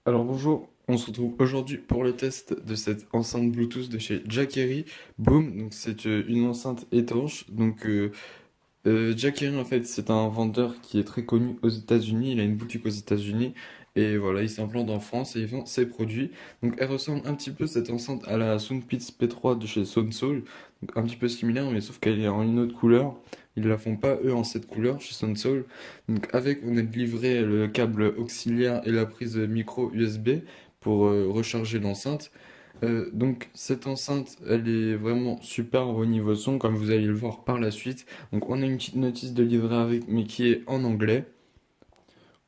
Alors bonjour, on se retrouve aujourd'hui pour le test de cette enceinte Bluetooth de chez Jackery Boom. Donc c'est une enceinte étanche. Jackery en fait c'est un vendeur qui est très connu aux États-Unis. Il a une boutique aux États-Unis et voilà, il s'implante en France et il vend ses produits. Donc elle ressemble un petit peu cette enceinte à la Soundpeats P3 de chez Soundsoul. Donc un petit peu similaire mais sauf qu'elle est en une autre couleur. Ils la font pas eux en cette couleur chez Soundsoul. Donc avec on est livré le câble auxiliaire et la prise micro USB pour recharger l'enceinte. Donc cette enceinte, elle est vraiment super au niveau son, comme vous allez le voir par la suite. Donc on a une petite notice de livret avec, mais qui est en anglais.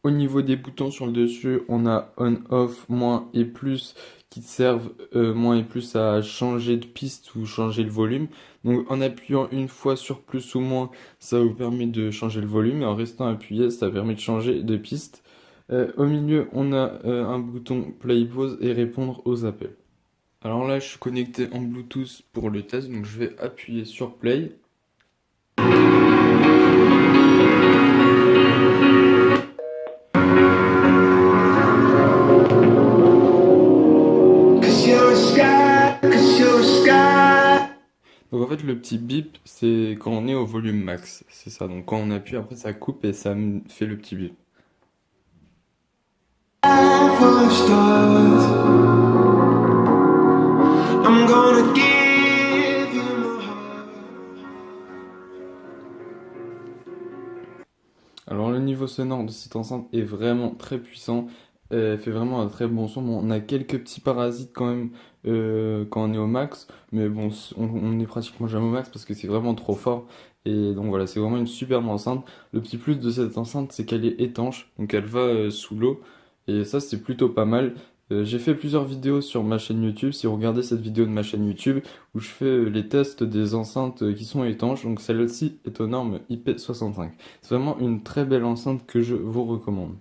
Au niveau des boutons sur le dessus, on a on, off, moins et plus qui servent moins et plus à changer de piste ou changer le volume. Donc en appuyant une fois sur plus ou moins, ça vous permet de changer le volume et en restant appuyé, ça permet de changer de piste. Au milieu, on a un bouton play pause et répondre aux appels. Alors là, je suis connecté en Bluetooth pour le test, donc je vais appuyer sur play. Donc en fait, le petit bip, c'est quand on est au volume max. C'est ça. Donc quand on appuie, après ça coupe et ça me fait le petit bip. Alors le niveau sonore de cette enceinte est vraiment très puissant. Elle fait vraiment un très bon son. Bon, on a quelques petits parasites quand même quand on est au max. Mais bon, on est pratiquement jamais au max parce que c'est vraiment trop fort. Et donc voilà, c'est vraiment une superbe enceinte. Le petit plus de cette enceinte, c'est qu'elle est étanche. Donc elle va sous l'eau. Et ça, c'est plutôt pas mal. J'ai fait plusieurs vidéos sur ma chaîne YouTube. Si vous regardez cette vidéo de ma chaîne YouTube, où je fais les tests des enceintes qui sont étanches. Donc celle-ci est aux normes IP65. C'est vraiment une très belle enceinte que je vous recommande.